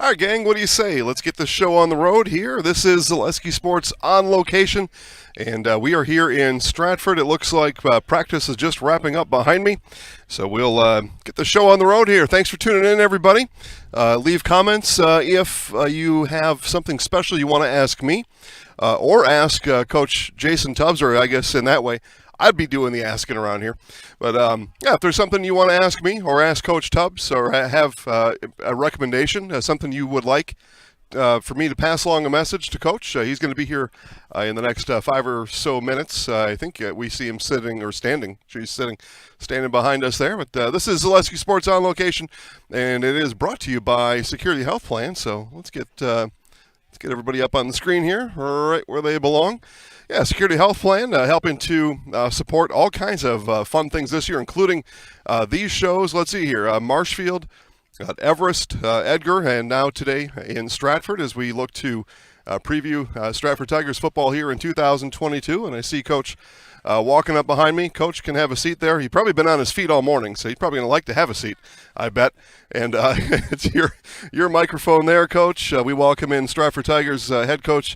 All right, gang, what do you say? Let's get the show on the road here. This is Zaleski Sports on location, and we are here in Stratford. It looks like practice is just wrapping up behind me, so we'll get the show on the road here. Thanks for tuning in, everybody. Leave comments if you have something special you want to ask me, or ask Coach Jason Tubbs, or I guess in that way, I'd be doing the asking around here. But, yeah, if there's something you want to ask me or ask Coach Tubbs or have a recommendation, something you would like for me to pass along a message to Coach, he's going to be here in the next 5 or so minutes. I think we see him sitting or standing. He's standing behind us there. But this is Zaleski Sports on location, and it is brought to you by Security Health Plan. So let's get everybody up on the screen here, right where they belong. Yeah, Security Health Plan, helping to support all kinds of fun things this year, including these shows. Let's see here, Marshfield, Everest, Edgar, and now today in Stratford as we look to preview Stratford Tigers football here in 2022. And I see Coach walking up behind me. Coach can have a seat there. He's probably been on his feet all morning, so he's probably going to like to have a seat, I bet. And it's your microphone there, Coach. We welcome in Stratford Tigers head coach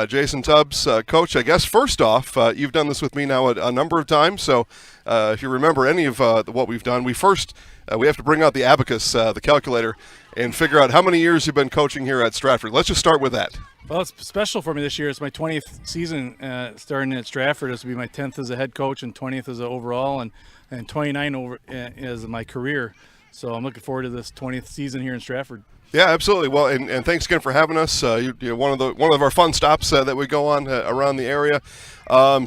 Jason Tubbs. Coach, I guess first off, you've done this with me now a number of times, so if you remember any of what we've done, we have to bring out the abacus, the calculator, and figure out how many years you've been coaching here at Stratford. Let's just start with that. Well, it's special for me this year. It's my 20th season starting at Stratford. This will be my 10th as a head coach and 20th as an overall, and 29 as my career. So I'm looking forward to this 20th season here in Stratford. Yeah, absolutely. Well, and thanks again for having us. You're one of our fun stops that we go on around the area.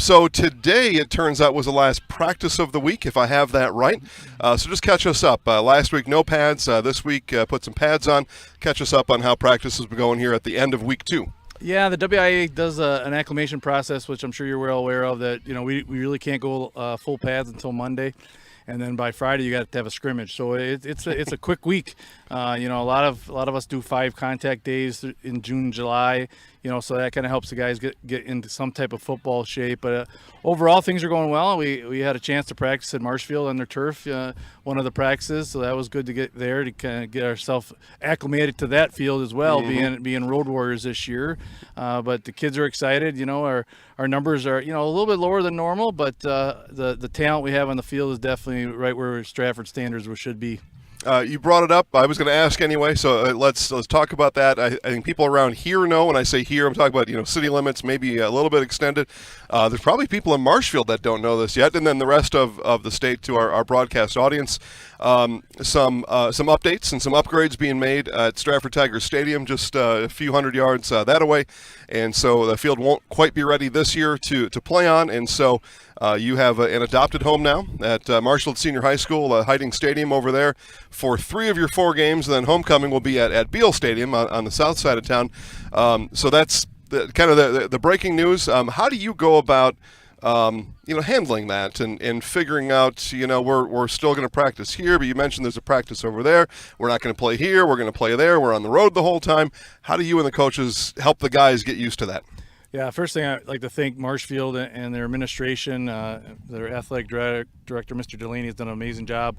So today, it turns out, was the last practice of the week, if I have that right. So just catch us up. Last week, no pads. This week, put some pads on. Catch us up on how practice has been going here at the end of week 2. Yeah, the WIA does an acclimation process, which I'm sure you're well aware of, that we really can't go full pads until Monday. And then by Friday you got to have a scrimmage, so it's a quick week. A lot of us do 5 contact days in June, July. So that kind of helps the guys get into some type of football shape. But overall, things are going well. We had a chance to practice at Marshfield on their turf, one of the practices, so that was good to get there to kind of get ourselves acclimated to that field as well, being road warriors this year. But the kids are excited. Our numbers are a little bit lower than normal, but the talent we have on the field is definitely right where Stratford standards should be. You brought it up. I was going to ask anyway, so let's talk about that. I think people around here know. When I say here, I'm talking about city limits, maybe a little bit extended. There's probably people in Marshfield that don't know this yet, and then the rest of the state to our broadcast audience. Some updates and some upgrades being made at Stratford Tigers Stadium, just a few hundred yards that away, and so the field won't quite be ready this year to play on, and so you have an adopted home now at Marshfield Senior High School, Hiding Stadium over there for 3 of your 4 games, and then homecoming will be at Beale Stadium on the south side of town. So that's kind of the breaking news. How do you go about handling that and figuring out, we're still going to practice here, but you mentioned there's a practice over there. We're not going to play here. We're going to play there. We're on the road the whole time. How do you and the coaches help the guys get used to that? Yeah, first thing I'd like to thank Marshfield and their administration, their athletic director, Mr. Delaney, has done an amazing job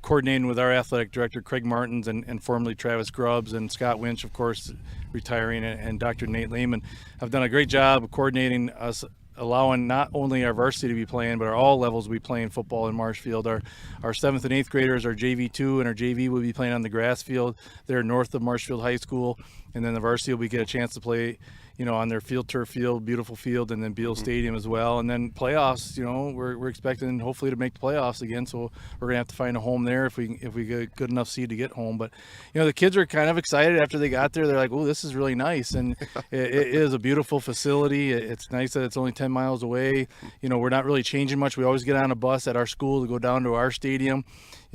coordinating with our athletic director, Craig Martins, and formerly Travis Grubbs, and Scott Winch, of course, retiring, and Dr. Nate Lehman have done a great job of coordinating us, allowing not only our varsity to be playing, but our all levels to be playing football in Marshfield. Our 7th and 8th graders, our JV2 and our JV will be playing on the grass field. They're north of Marshfield High School, and then the varsity will get a chance to play on their turf field, beautiful field, and then Beale Stadium as well. And then playoffs, we're expecting hopefully to make the playoffs again. So we're gonna have to find a home there if we get a good enough seed to get home. But the kids are kind of excited after they got there. They're like, "Oh, this is really nice," and it is a beautiful facility. It's nice that it's only 10 miles away. We're not really changing much. We always get on a bus at our school to go down to our stadium.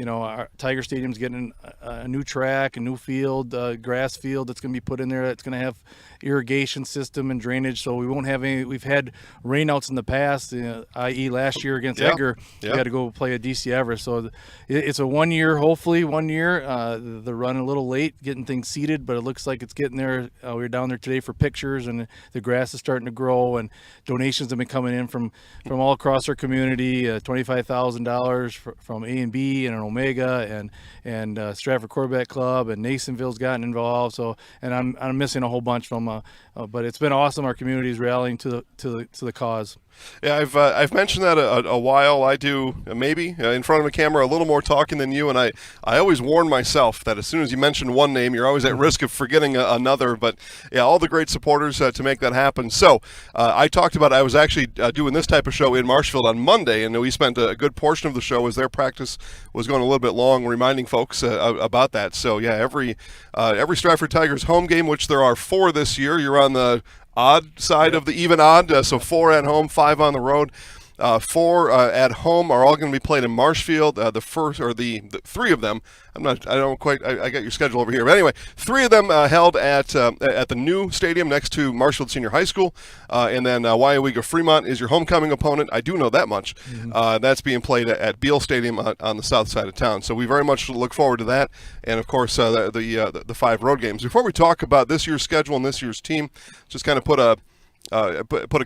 Our Tiger Stadium's getting a new track, a new field, grass field that's going to be put in there. That's going to have irrigation system and drainage, so we won't have any. We've had rainouts in the past, i.e. last year against Edgar. We had to go play a DC Everest. So it's a 1 year, hopefully 1 year. They're running a little late, getting things seeded, but it looks like it's getting there. We were down there today for pictures, and the grass is starting to grow, and donations have been coming in from all across our community. $25,000 from A&B and an Omega and Stratford Quarterback Club, and Nasonville's gotten involved. So, and I'm missing a whole bunch from, but it's been awesome. Our community is rallying to the cause. Yeah, I've mentioned that a while. I do maybe in front of a camera a little more talking than you, and I always warn myself that as soon as you mention one name, you're always at risk of forgetting another. But yeah, all the great supporters to make that happen. So I talked about I was actually doing this type of show in Marshfield on Monday, and we spent a good portion of the show as their practice was going a little bit long, reminding folks about that. So yeah, every Stratford Tigers home game, which there are 4 this year, you're on the odd side of the even odd, so 4 at home, 5 on the road. 4 at home are all going to be played in Marshfield. The 3 of them, I got your schedule over here. But anyway, 3 of them held at the new stadium next to Marshfield Senior High School. And then Waiawega Fremont is your homecoming opponent. I do know that much. That's being played at Beale Stadium on the south side of town. So we very much look forward to that. And of course, the 5 road games. Before we talk about this year's schedule and this year's team, just kind of put a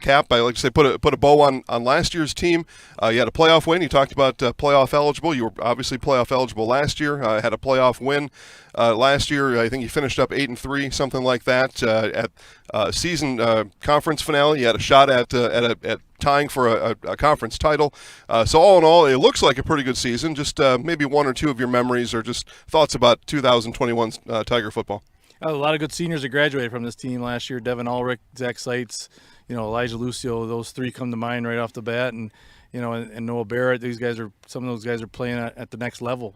cap. I like to say put a bow on last year's team. You had a playoff win. You talked about playoff eligible. You were obviously playoff eligible last year. Had a playoff win last year. I think you finished up 8-3, something like that. At season conference finale, you had a shot at tying for a conference title. So all in all, it looks like a pretty good season. Just maybe 1 or 2 of your memories or just thoughts about 2021 Tiger football. A lot of good seniors that graduated from this team last year. Devin Ulrich, Zach Seitz, Elijah Lucio. Those 3 come to mind right off the bat, and Noah Barrett. Some of those guys are playing at the next level.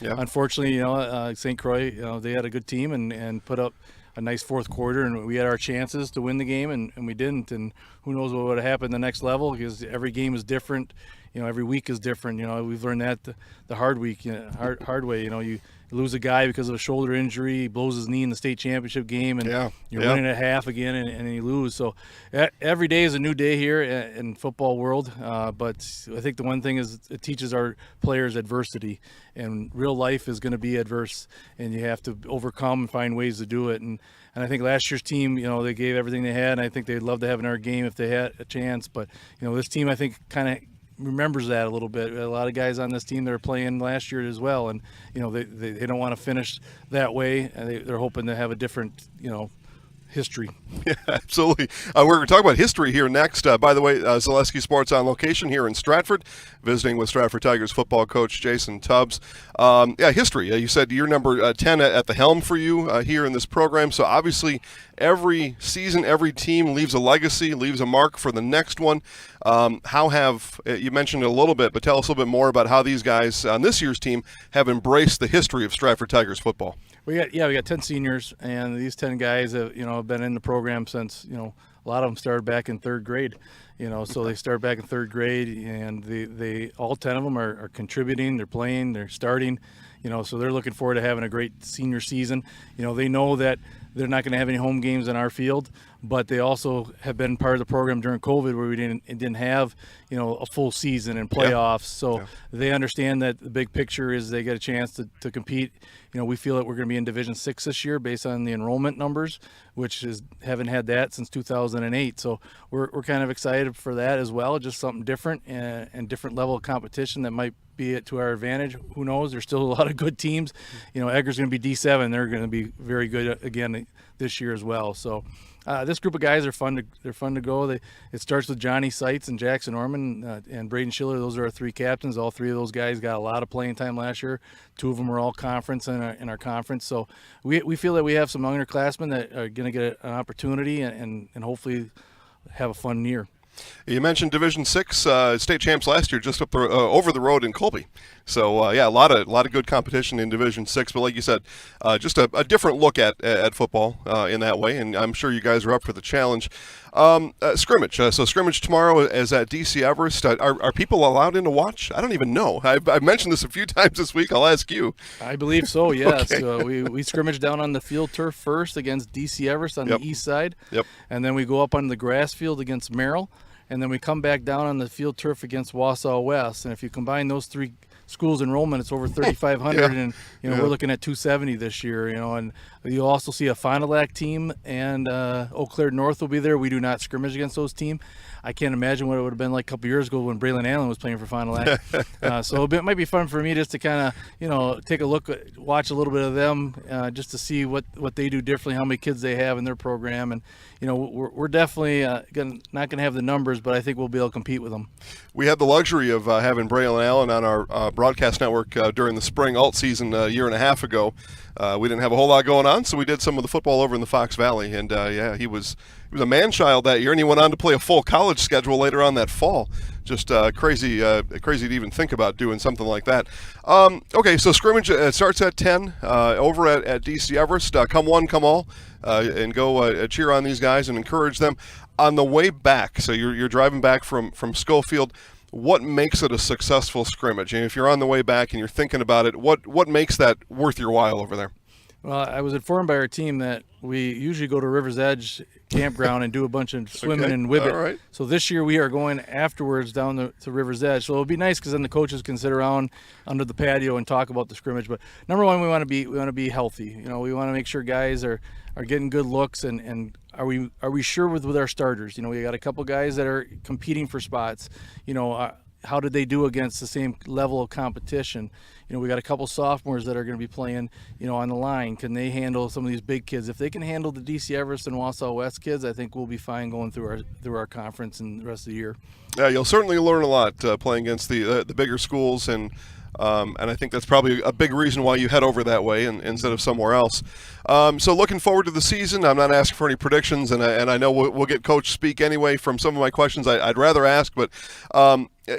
Unfortunately, St. Croix, they had a good team and put up a nice fourth quarter, and we had our chances to win the game, and we didn't. And who knows what would have happened the next level, because every game is different. Every week is different. We've learned that the hard way. You lose a guy because of a shoulder injury, he blows his knee in the state championship game, and you're winning at half again, and you lose. So every day is a new day here in football world. But I think the one thing is it teaches our players adversity, and real life is going to be adverse, and you have to overcome and find ways to do it. And I think last year's team, they gave everything they had, and I think they'd love to have another game if they had a chance. But this team, I think, kind of remembers that a little bit. A lot of guys on this team that are playing last year as well, and they don't want to finish that way. They're hoping to have a different history. Yeah, absolutely. We're going to talk about history here next. By the way, Zaleski Sports on location here in Stratford, visiting with Stratford Tigers football coach Jason Tubbs. History. You said you're number 10 at the helm for you here in this program. So obviously every season, every team leaves a legacy, leaves a mark for the next one. How have, you mentioned it a little bit, but tell us a little bit more about how these guys on this year's team have embraced the history of Stratford Tigers football. We got 10 seniors, and these 10 guys have been in the program since a lot of them started back in 3rd grade. So they start back in 3rd grade, and they all 10 of them are contributing. They're playing. They're starting. So they're looking forward to having a great senior season. They know that they're not going to have any home games in our field, but they also have been part of the program during COVID, where we didn't have a full season and playoffs. So they understand that the big picture is they get a chance to compete. We feel that we're going to be in Division 6 this year based on the enrollment numbers, which haven't had that since 2008. So we're kind of excited for that as well. Just something different and different level of competition that might be it to our advantage. Who knows? There's still a lot of good teams. Edgar's going to be D7. They're going to be very good again this year as well. So this group of guys are fun to go. It starts with Johnny Seitz and Jackson Orman and Braden Schiller. Those are our 3 captains. All 3 of those guys got a lot of playing time last year. 2 of them are all conference in our conference. So we feel that we have some underclassmen that are going to get an opportunity and hopefully have a fun year. You mentioned Division 6 state champs last year, just up over the road in Colby. So a lot of good competition in Division 6. But like you said, just a different look at football in that way. And I'm sure you guys are up for the challenge. Scrimmage. So scrimmage tomorrow is at DC Everest. Are people allowed in to watch? I don't even know. I've mentioned this a few times this week. I'll ask you. I believe so, yes. Okay. We scrimmage down on the field turf first against DC Everest on Yep. the east side. Yep. And then we go up on the grass field against Merrill. And then we come back down on the field turf against Wausau West. And if you combine those three schools enrollment, it's over 3,500, Yeah. and Yeah. we're looking at 270 this year. And you'll also see a Fond du Lac team, and Eau Claire North will be there. We do not scrimmage against those teams. I can't imagine what it would have been like a couple years ago when Braylon Allen was playing for Fond du Lac. So it might be fun for me just to kind of take a look, watch a little bit of them, just to see what they do differently, how many kids they have in their program, and we're definitely not going to have the numbers, but I think we'll be able to compete with them. We had the luxury of having Braylon Allen on our broadcast network during the spring alt season a year and a half ago. We didn't have a whole lot going on, so we did some of the football over in the Fox Valley, and he was a man-child that year, and he went on to play a full college schedule later on that fall. Just crazy to even think about doing something like that. Okay, so scrimmage starts at 10 over at DC Everest. Come one, come all, and go cheer on these guys and encourage them. On the way back, so you're driving back from Schofield, what makes it a successful scrimmage? And if you're on the way back and you're thinking about it, what makes that worth your while over there? Well, I was informed by our team that we usually go to River's Edge campground and do a bunch of swimming and whibbit. All right. So this year we are going afterwards down to River's Edge. So it'll be nice because then the coaches can sit around under the patio and talk about the scrimmage. But number one, we want to be healthy. We want to make sure guys are getting good looks, and are we sure with our starters? We got a couple guys that are competing for spots. How did they do against the same level of competition? We got a couple sophomores that are going to be playing, on the line. Can they handle some of these big kids? If they can handle the DC Everest and Wausau West kids, I think we'll be fine going through our conference and the rest of the year. Yeah, you'll certainly learn a lot playing against the bigger schools, and I think that's probably a big reason why you head over that way instead of somewhere else. So looking forward to the season. I'm not asking for any predictions, and I know we'll get Coach speak anyway from some of my questions I'd rather ask, but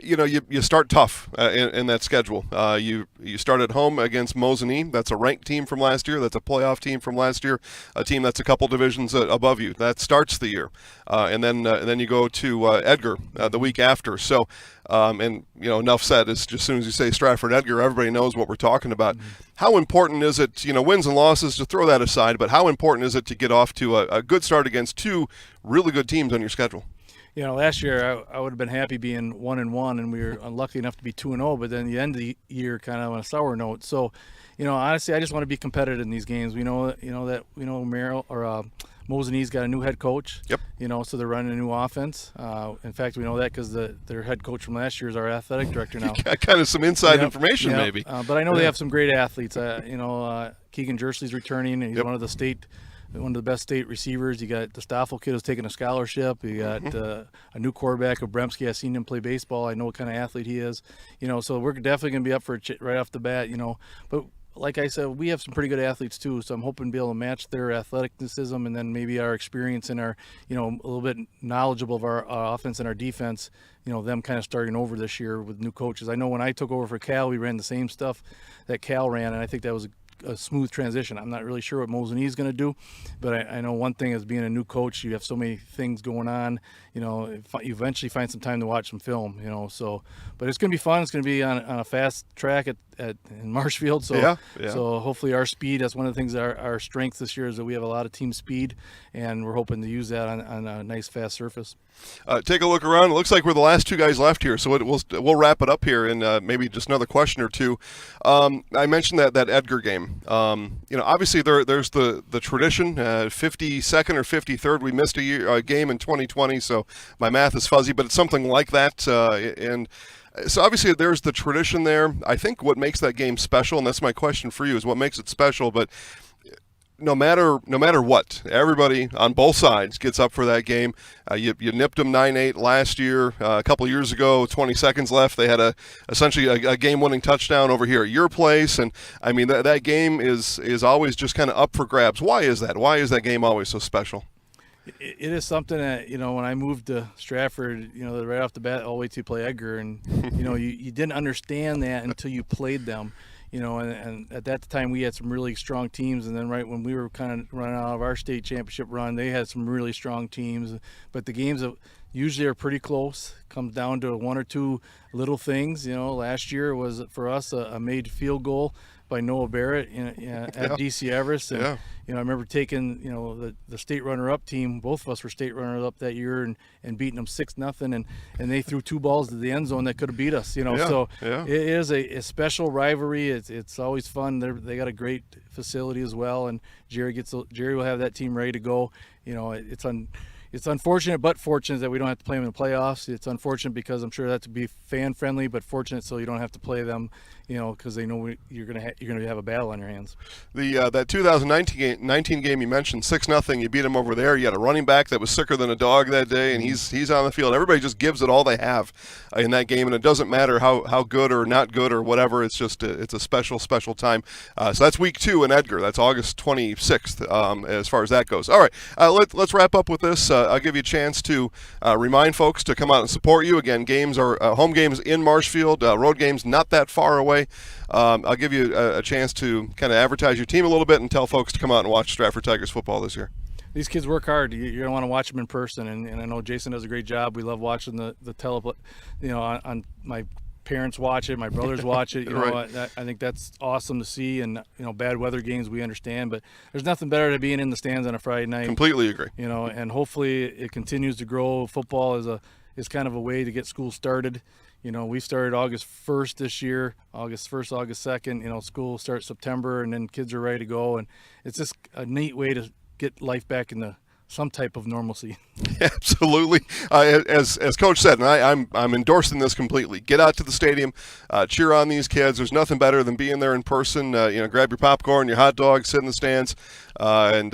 you start tough in that schedule. You start at home against Mosinee. That's a ranked team from last year. That's a playoff team from last year. A team that's a couple divisions above you. That starts the year, and then you go to Edgar the week after. So, enough said. As soon as you say Stratford Edgar, everybody knows what we're talking about. Mm-hmm. How important is it? Wins and losses, to throw that aside, but how important is it to get off to a good start against two really good teams on your schedule? Last year I would have been happy being 1-1, and we were unlucky enough to be 2-0. But then the end of the year kind of on a sour note. So, honestly, I just want to be competitive in these games. We know Merrill or Mosinee's got a new head coach. Yep. So they're running a new offense. In fact, we know that because their head coach from last year is our athletic director now. Kind of some inside information, maybe. But I know they have some great athletes. Keegan Jersley's returning, and he's one of the best state receivers. You got the Stoffel kid who's taking a scholarship. You got a new quarterback, Obremski. I've seen him play baseball. I know what kind of athlete he is. So we're definitely going to be up for it right off the bat. But like I said, we have some pretty good athletes too. So I'm hoping to be able to match their athleticism, and then maybe our experience and our, a little bit knowledgeable of our offense and our defense. Them kind of starting over this year with new coaches. I know when I took over for Cal, we ran the same stuff that Cal ran, and I think that was a smooth transition. I'm not really sure what Mosinee is going to do, but I know one thing is being a new coach, you have so many things going on. You eventually find some time to watch some film. But it's going to be fun. It's going to be on a fast track in Marshfield. So yeah. So hopefully our speed. That's one of the things that our strength this year is that we have a lot of team speed, and we're hoping to use that on a nice fast surface. Take a look around. It looks like we're the last two guys left here, so we'll wrap it up here in maybe just another question or two. I mentioned that Edgar game. Obviously there's the tradition, 52nd or 53rd. We missed a game in 2020, so my math is fuzzy, but it's something like that. And so obviously there's the tradition there. I think what makes that game special, and that's my question for you, is what makes it special. But no matter what, everybody on both sides gets up for that game. You nipped them 9-8 last year. A couple of years ago, 20 seconds left, they had essentially a game-winning touchdown over here at your place. And I mean that game is always just kind of up for grabs. Why is that? Why is that game always so special? It is something that, when I moved to Stratford, right off the bat, all the way to play Edgar, and, you didn't understand that until you played them. and at that time we had some really strong teams, and then right when we were kind of running out of our state championship run, they had some really strong teams. But the games usually are pretty close. Comes down to one or two little things. Last year was for us a made field goal by Noah Barrett at DC Everest, and I remember taking the state runner-up team. Both of us were state runners-up that year, and beating them 6-0, and they threw two balls to the end zone that could have beat us. So it is a special rivalry. It's always fun. They got a great facility as well, and Jerry will have that team ready to go. It's unfortunate but fortunate that we don't have to play them in the playoffs. It's unfortunate because I'm sure that to be fan friendly, but fortunate so you don't have to play them, because they know you're gonna have a battle on your hands. That 2019 game you mentioned, 6-0. You beat them over there. You had a running back that was sicker than a dog that day, and he's on the field. Everybody just gives it all they have in that game, and it doesn't matter how good or not good or whatever. It's just it's a special time. So that's week 2 in Edgar. That's August 26th as far as that goes. All right, let's wrap up with this. I'll give you a chance to remind folks to come out and support you. Again, games are home games in Marshfield, road games not that far away. I'll give you a chance to kind of advertise your team a little bit and tell folks to come out and watch Stratford Tigers football this year. These kids work hard. You're going to want to watch them in person, and I know Jason does a great job. We love watching the on my parents watch it, my brothers watch it. Right. I think that's awesome to see. And bad weather games we understand, but there's nothing better than being in the stands on a Friday night. Completely agree. And hopefully it continues to grow. Football is kind of a way to get school started. We started August 1st this year, August 1st, August 2nd. School starts September, and then kids are ready to go. And it's just a neat way to get life back into some type of normalcy. Absolutely. As Coach said, and I'm endorsing this completely. Get out to the stadium, cheer on these kids. There's nothing better than being there in person. Grab your popcorn, your hot dog, sit in the stands, and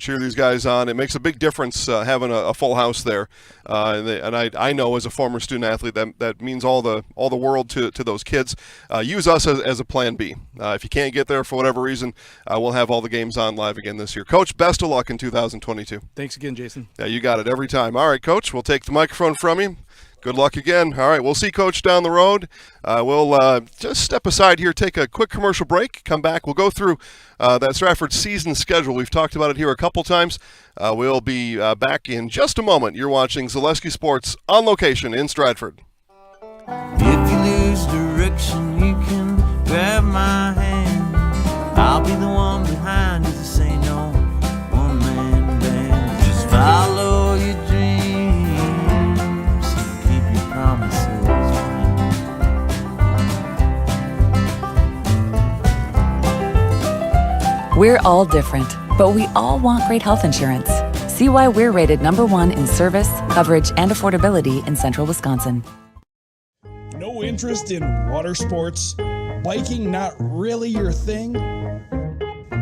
cheer these guys on. It makes a big difference having a full house there. And I know as a former student athlete that means all the world to those kids. Use us as a plan B. If you can't get there for whatever reason, we'll have all the games on live again this year. Coach, best of luck in 2022. Thanks again, Jason. Yeah, you got it every time. All right, Coach, we'll take the microphone from you. Good luck again. All right, we'll see Coach down the road. We'll just step aside here, take a quick commercial break, come back. We'll go through that Stratford season schedule. We've talked about it here a couple times. We'll be back in just a moment. You're watching Zaleski Sports on location in Stratford. If you lose direction, you can grab my hand. I'll be the one behind you to say no one-man band. Just follow your dreams and keep your promises. We're all different, but we all want great health insurance. See why we're rated #1 in service, coverage, and affordability in Central Wisconsin. No interest in water sports? Biking not really your thing?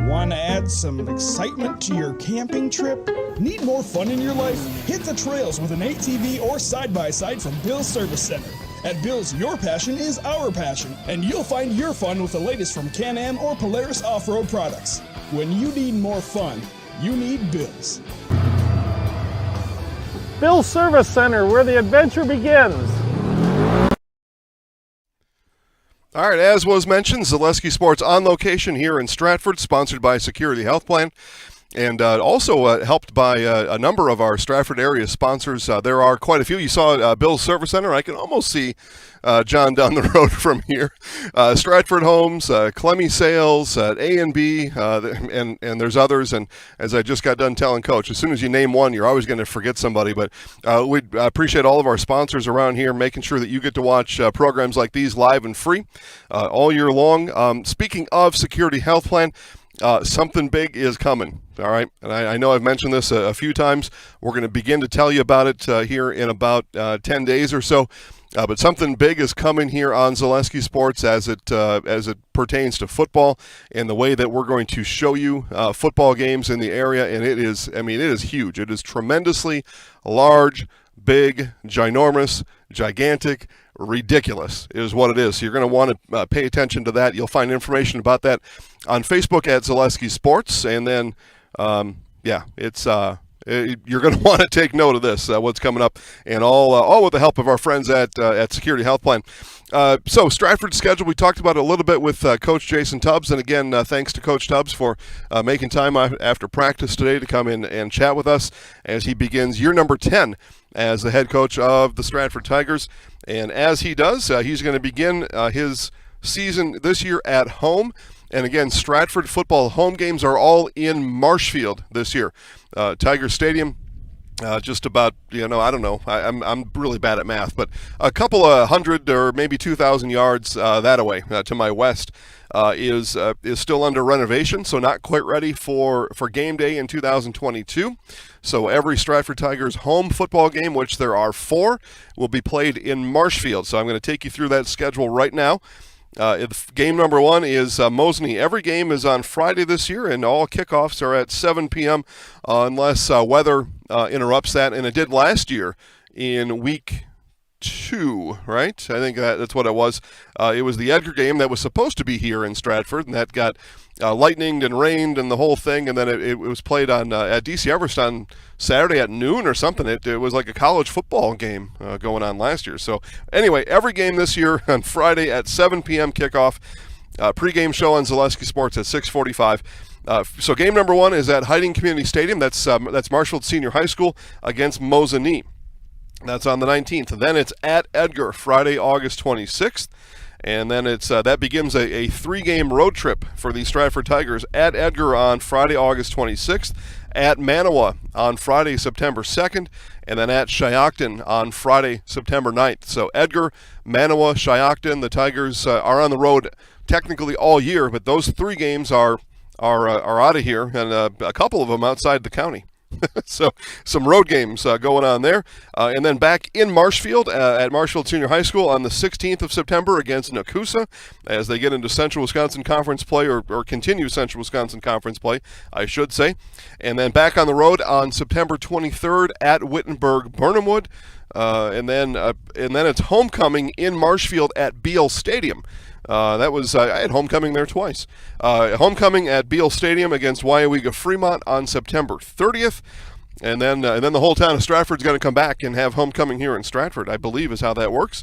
Want to add some excitement to your camping trip? Need more fun in your life? Hit the trails with an ATV or side-by-side from Bill's Service Center. At Bill's, your passion is our passion, and you'll find your fun with the latest from Can-Am or Polaris off-road products. When you need more fun, you need Bill's. Bill's Service Center, where the adventure begins. All right, as was mentioned, Zaleski Sports on location here in Stratford, sponsored by Security Health Plan, and also helped by a number of our Stratford area sponsors. There are quite a few. You saw Bill's Service Center. I can almost see John down the road from here. Stratford Homes, Clemmy Sales, A&B, and there's others. And as I just got done telling Coach, as soon as you name one, you're always going to forget somebody. But we appreciate all of our sponsors around here, making sure that you get to watch programs like these live and free all year long. Speaking of Security Health Plan, something big is coming, all right? And I know I've mentioned this a few times. We're going to begin to tell you about it here in about 10 days or so. But something big is coming here on Zaleski Sports as it pertains to football and the way that we're going to show you football games in the area. And it is huge. It is tremendously large, big, ginormous, gigantic, ridiculous is what it is. So you're going to want to pay attention to that. You'll find information about that on Facebook at Zaleski Sports. And then, you're going to want to take note of this, what's coming up, and all with the help of our friends at Security Health Plan. So Stratford's schedule, we talked about it a little bit with Coach Jason Tubbs, and again, thanks to Coach Tubbs for making time after practice today to come in and chat with us as he begins year number 10 as the head coach of the Stratford Tigers. And as he does, he's going to begin his season this year at home. And again, Stratford football home games are all in Marshfield this year. Tiger Stadium, just about, I don't know, I'm really bad at math, but a couple of 100 or maybe 2,000 yards that away to my west is still under renovation, so not quite ready for game day in 2022. So every Stratford Tigers home football game, which there are 4, will be played in Marshfield. So I'm going to take you through that schedule right now. Game number 1 is Mosinee. Every game is on Friday this year, and all kickoffs are at 7 p.m. Unless weather interrupts that, and it did last year in week 2, right? I think that's what it was. It was the Edgar game that was supposed to be here in Stratford, and that got lightninged and rained and the whole thing, and then it was played on at DC Everest on Saturday at noon or something. It was like a college football game going on last year. So anyway, every game this year on Friday at 7 p.m. kickoff. Pre-game show on Zaleski Sports at 6:45. So game number 1 is at Hiding Community Stadium. That's Marshfield Senior High School against Mosinee. That's on the 19th. Then it's at Edgar, Friday, August 26th. And then that begins a 3-game road trip for the Stratford Tigers at Edgar on Friday, August 26th, at Manawa on Friday, September 2nd, and then at Shiocton on Friday, September 9th. So Edgar, Manawa, Shiocton, the Tigers are on the road technically all year, but those 3 games are out of here, and a couple of them outside the county. So some road games going on there. And then back in Marshfield at Marshfield Senior High School on the 16th of September against Nakusa as they get into Central Wisconsin Conference play or continue Central Wisconsin Conference play, I should say. And then back on the road on September 23rd at Wittenberg-Burnhamwood. And then it's homecoming in Marshfield at Beal Stadium. I had homecoming there twice. Homecoming at Beal Stadium against Waiawega Fremont on September 30th. And then the whole town of Stratford's going to come back and have homecoming here in Stratford, I believe is how that works.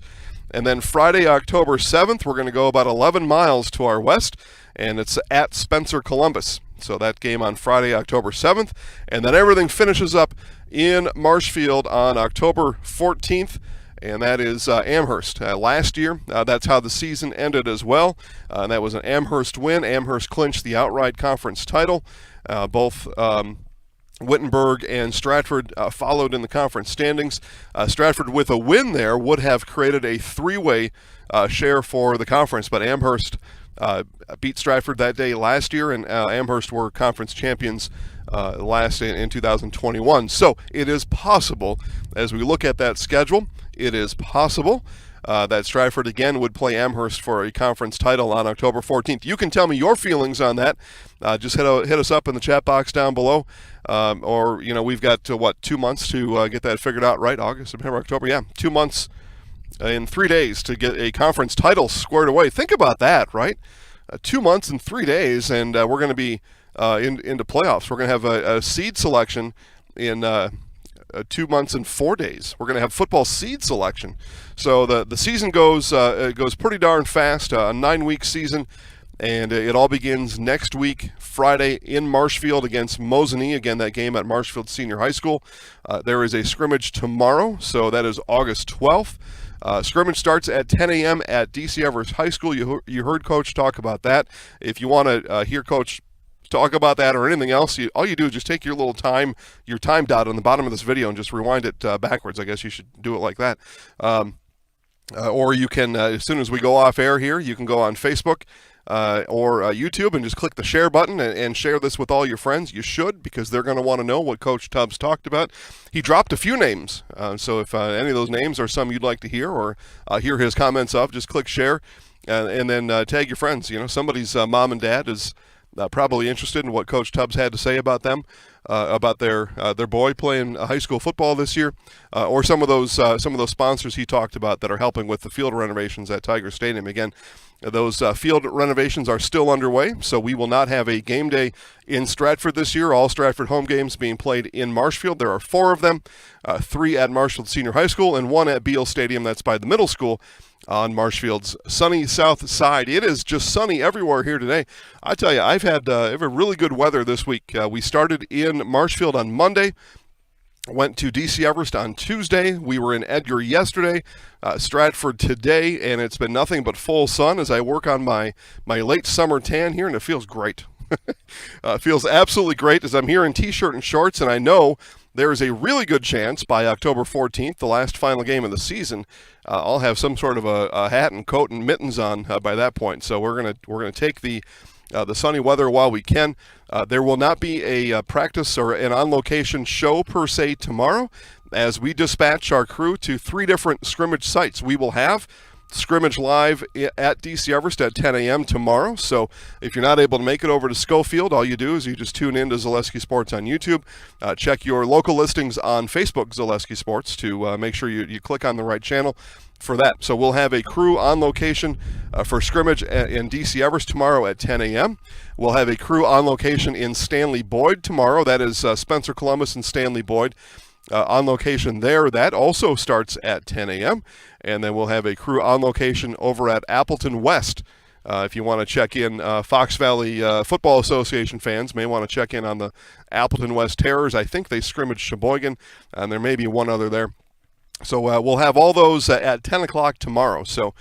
And then Friday, October 7th, we're going to go about 11 miles to our west, and it's at Spencer Columbus. So that game on Friday, October 7th. And then everything finishes up in Marshfield on October 14th. And that is Amherst. Last year, that's how the season ended as well. That was an Amherst win. Amherst clinched the outright conference title. Both Wittenberg and Stratford followed in the conference standings. Stratford, with a win there, would have created a 3-way share for the conference, but Amherst beat Stratford that day last year, and Amherst were conference champions last in 2021. So it is possible, as we look at that schedule, it is possible that Stratford again would play Amherst for a conference title on October 14th. You can tell me your feelings on that. Just hit us up in the chat box down below. Or, we've got, 2 months to get that figured out, right? August, September, October. Yeah, 2 months in 3 days to get a conference title squared away. Think about that, right? 2 months and 3 days, and we're going to be into playoffs. We're going to have a seed selection in 2 months and 4 days. We're going to have football seed selection. So the season goes pretty darn fast, a 9-week season, and it all begins next week, Friday, in Marshfield against Mosinee. Again, that game at Marshfield Senior High School. There is a scrimmage tomorrow, so that is August 12th. Scrimmage starts at 10 a.m. at DC Everest High School. You heard Coach talk about that. If you want to hear Coach talk about that or anything else, all you do is just take your time dot on the bottom of this video and just rewind it backwards. I guess you should do it like that. Or you can, as soon as we go off air here, you can go on Facebook or YouTube and just click the share button and share this with all your friends. You should, because they're going to want to know what Coach Tubbs talked about. He dropped a few names, so if any of those names are some you'd like to hear or hear his comments of, just click share and then tag your friends. Somebody's mom and dad is probably interested in what Coach Tubbs had to say about them. about their boy playing high school football this year, or some of those sponsors he talked about that are helping with the field renovations at Tiger Stadium. Again, those field renovations are still underway, so we will not have a game day in Stratford this year. All Stratford home games being played in Marshfield. There are 4 of them, 3 at Marshfield Senior High School and 1 at Beal Stadium. That's by the middle school on Marshfield's sunny south side. It is just sunny everywhere here today. I tell you, I've had really good weather this week. We started in Marshfield on Monday. Went to D.C. Everest on Tuesday. We were in Edgar yesterday, Stratford today, and it's been nothing but full sun as I work on my late summer tan here, and it feels great. It feels absolutely great as I'm here in T-shirt and shorts, and I know there is a really good chance by October 14th, the last final game of the season, I'll have some sort of a hat and coat and mittens on by that point. So we're gonna take the sunny weather while we can. There will not be a practice or an on-location show per se tomorrow, as we dispatch our crew to 3 different scrimmage sites. We will have scrimmage live at DC Everest at 10 a.m. tomorrow. So if you're not able to make it over to Schofield, all you do is you just tune in to Zaleski Sports on YouTube. Check your local listings on Facebook, Zaleski Sports, to make sure you click on the right channel for that. So we'll have a crew on location for scrimmage in DC Everest tomorrow at 10 a.m. We'll have a crew on location in Stanley Boyd tomorrow. That is Spencer Columbus and Stanley Boyd. On location there. That also starts at 10 a.m. And then we'll have a crew on location over at Appleton West. If you want to check in, Fox Valley Football Association fans may want to check in on the Appleton West Terrors. I think they scrimmage Sheboygan, and there may be one other there. So we'll have all those at 10 o'clock tomorrow. So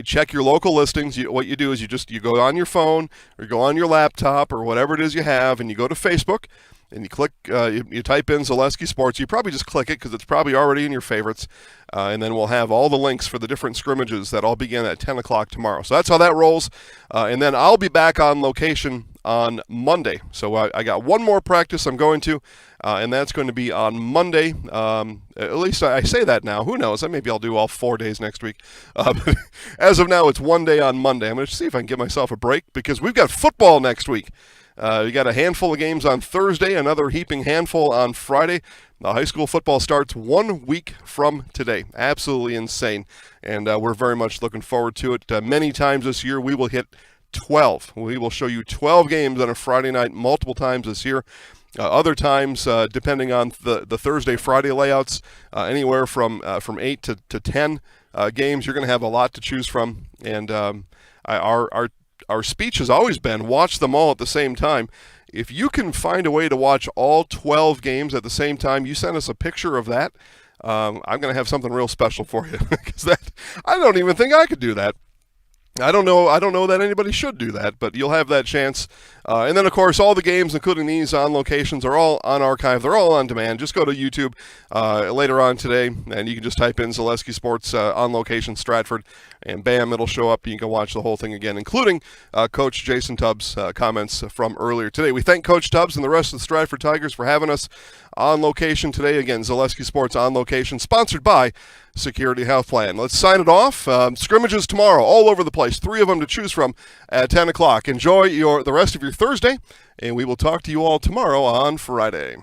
check your local listings. What you do is you go on your phone or go on your laptop or whatever it is you have, and you go to Facebook. And you click, you type in Zaleski Sports. You probably just click it because it's probably already in your favorites. And then we'll have all the links for the different scrimmages that all begin at 10 o'clock tomorrow. So that's how that rolls. And then I'll be back on location on Monday. So I got one more practice I'm going to, and that's going to be on Monday. At least I say that now. Who knows? Maybe I'll do all 4 days next week. But as of now, it's one day on Monday. I'm going to see if I can give myself a break because we've got football next week. We got a handful of games on Thursday, another heaping handful on Friday. High school football starts 1 week from today. Absolutely insane, and we're very much looking forward to it. Many times this year, we will hit 12. We will show you 12 games on a Friday night multiple times this year. Other times, depending on the Thursday-Friday layouts, anywhere from 8 to 10 games. You're going to have a lot to choose from, and our speech has always been watch them all at the same time. If you can find a way to watch all 12 games at the same time, you send us a picture of that. I'm going to have something real special for you because I don't even think I could do that. I don't know that anybody should do that, but you'll have that chance. And then, of course, all the games, including these on locations, are all on archive. They're all on demand. Just go to YouTube later on today, and you can just type in Zaleski Sports on location Stratford, and bam, it'll show up. You can watch the whole thing again, including Coach Jason Tubbs' comments from earlier today. We thank Coach Tubbs and the rest of the Stratford Tigers for having us on location today. Again, Zaleski Sports on location, sponsored by Security Health Plan. Let's sign it off. Scrimmages tomorrow, all over the place. 3 of them to choose from at 10 o'clock. Enjoy the rest of your Thursday, and we will talk to you all tomorrow on Friday.